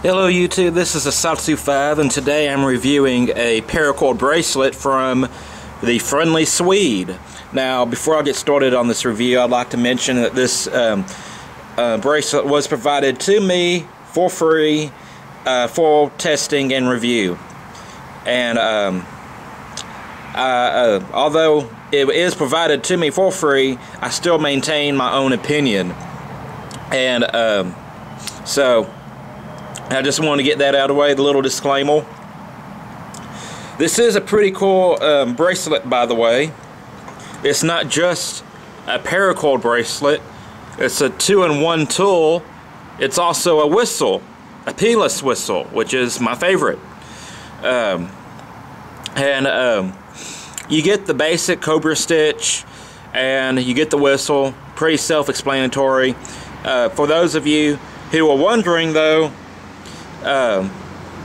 Hello YouTube, this is a Satsu 5 and today I'm reviewing a paracord bracelet from the Friendly Swede. Now before I get started on this review, I'd like to mention that this bracelet was provided to me for free for testing and review. And although it is provided to me for free, I still maintain my own opinion. And so I just want to get that out of the way, the little disclaimer. This is a pretty cool bracelet, by the way. It's not just a paracord bracelet. It's a 2-in-1 tool. It's also a whistle, a keyless whistle, which is my favorite. You get the basic cobra stitch, and you get the whistle. Pretty self-explanatory. For those of you who are wondering, though,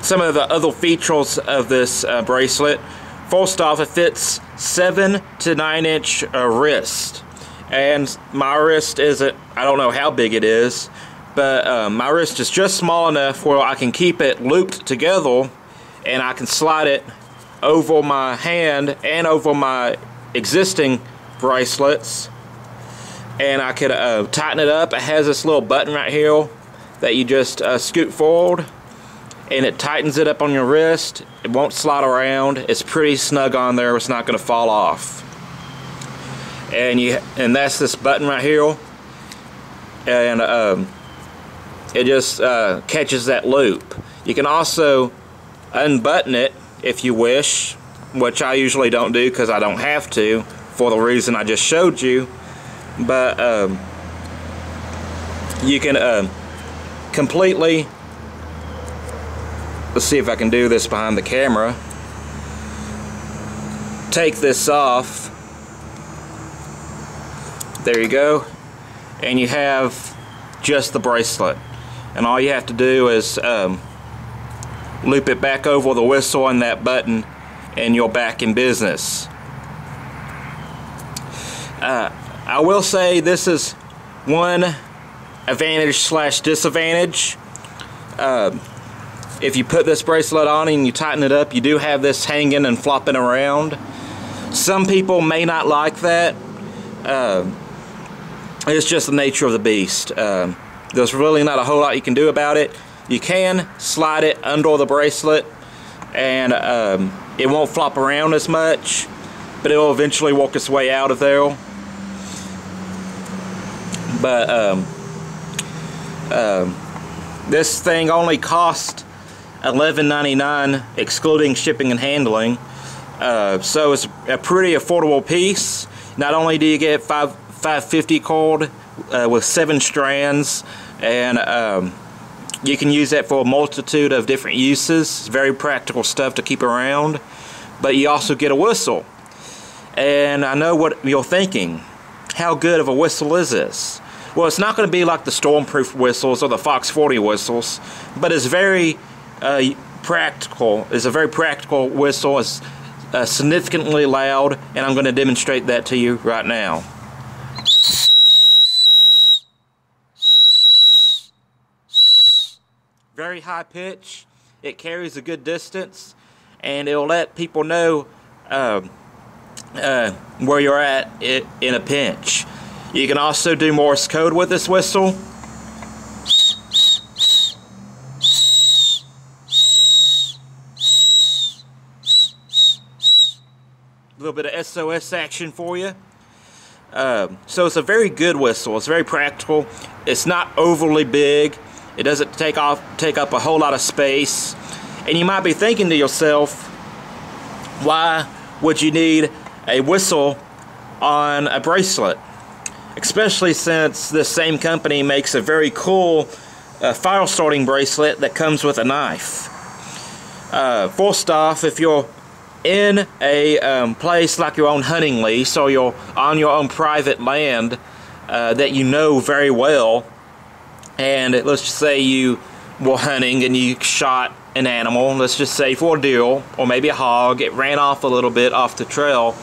some of the other features of this bracelet. First off, it fits 7 to 9 inch wrist, and my wrist isn't, I don't know how big it is, but my wrist is just small enough where I can keep it looped together and I can slide it over my hand and over my existing bracelets, and I could tighten it up. It has this little button right here that you just scoot forward, and it tightens it up on your wrist. It won't slide around. It's pretty snug on there. It's not going to fall off. And that's this button right here, and it just catches that loop. You can also unbutton it if you wish, which I usually don't do because I don't have to, for the reason I just showed you. But you can completely, let's see if I can do this behind the camera, take this off. There you go, and you have just the bracelet, and all you have to do is loop it back over the whistle and that button, and you're back in business. I will say this is one advantage slash disadvantage. If you put this bracelet on and you tighten it up, you do have this hanging and flopping around. Some people may not like that. It's just the nature of the beast. There's really not a whole lot you can do about it. You can slide it under the bracelet, and it won't flop around as much, but it will eventually work its way out of there. But this thing only cost $11.99 excluding shipping and handling, so it's a pretty affordable piece. Not only do you get 550 cord with 7 strands, and you can use that for a multitude of different uses. It's very practical stuff to keep around, but you also get a whistle. And I know what you're thinking, how good of a whistle is this? Well, it's not going to be like the Stormproof whistles or the Fox 40 whistles, but it's very practical. It's a very practical whistle. It's significantly loud, and I'm going to demonstrate that to you right now. Very high pitch. It carries a good distance, and it'll let people know where you're at in a pinch. You can also do Morse code with this whistle. A little bit of SOS action for you. So it's a very good whistle. It's very practical. It's not overly big. It doesn't take up a whole lot of space. And you might be thinking to yourself, why would you need a whistle on a bracelet? Especially since this same company makes a very cool fire starting bracelet that comes with a knife. First off, if you're in a place like your own hunting lease, or you're on your own private land that you know very well, and let's just say you were hunting and you shot an animal, let's just say for a deer or maybe a hog, it ran off a little bit off the trail,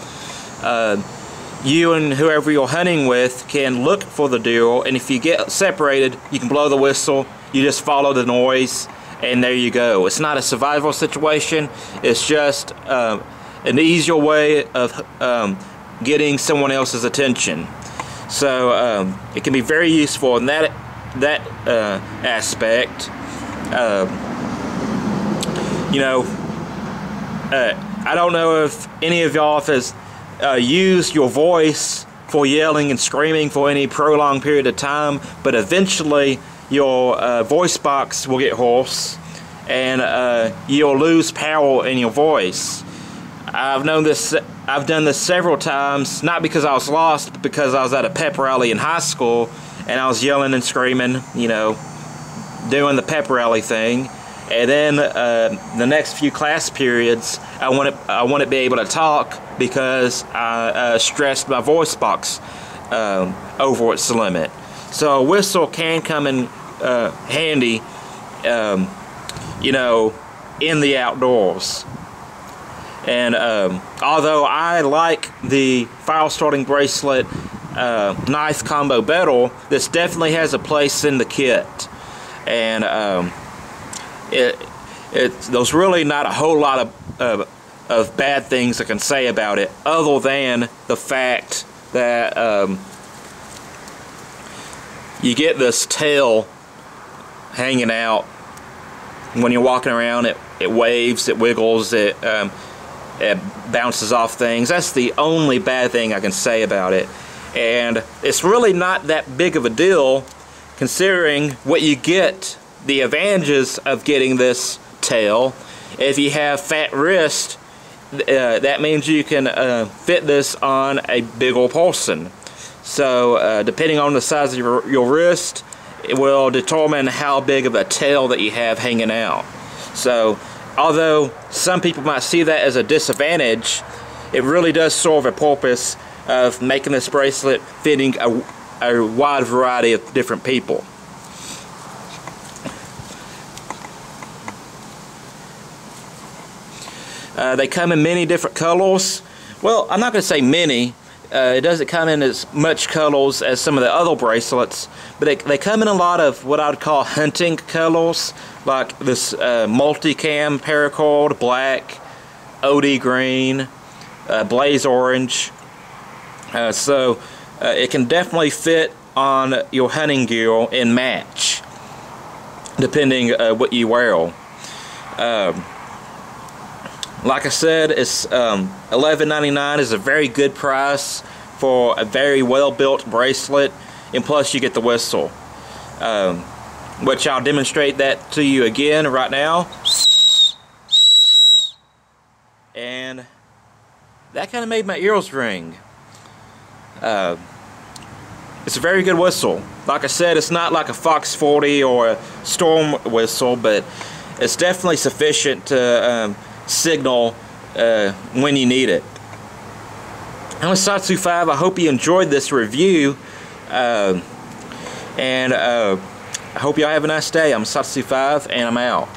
you and whoever you're hunting with can look for the deer, and if you get separated, you can blow the whistle. You just follow the noise, and there you go. It's not a survival situation. It's just an easier way of getting someone else's attention. So it can be very useful in that aspect. You know, I don't know if any of y'all has used your voice for yelling and screaming for any prolonged period of time, but eventually your voice box will get hoarse and you'll lose power in your voice. I've done this several times, not because I was lost, but because I was at a pep rally in high school and I was yelling and screaming, you know, doing the pep rally thing. And then the next few class periods, I wouldn't be able to talk because I stressed my voice box over its limit. So a whistle can come in handy, you know, in the outdoors. And although I like the fire starting bracelet knife combo better, this definitely has a place in the kit. And there's really not a whole lot of bad things I can say about it, other than the fact that you get this tail hanging out when you're walking around. It waves, it wiggles, it bounces off things. That's the only bad thing I can say about it, and it's really not that big of a deal considering what you get. The advantages of getting this tail: if you have fat wrist, that means you can fit this on a big old person. So depending on the size of your wrist, it will determine how big of a tail that you have hanging out. So although some people might see that as a disadvantage, it really does serve a purpose of making this bracelet fitting a wide variety of different people. They come in many different colors. Well, I'm not going to say many. It doesn't come in as much colors as some of the other bracelets, but they come in a lot of what I would call hunting colors, like this multicam paracord, black, OD green, blaze orange. So it can definitely fit on your hunting gear and match, depending what you wear. Like I said, it's $11.99 is a very good price for a very well-built bracelet, and plus you get the whistle, which I'll demonstrate that to you again right now. And that kind of made my ears ring. It's a very good whistle. Like I said, it's not like a Fox 40 or a Storm whistle, but it's definitely sufficient to signal when you need it. I'm Satsu 5. I hope you enjoyed this review, and I hope y'all have a nice day. I'm Satsu 5, and I'm out.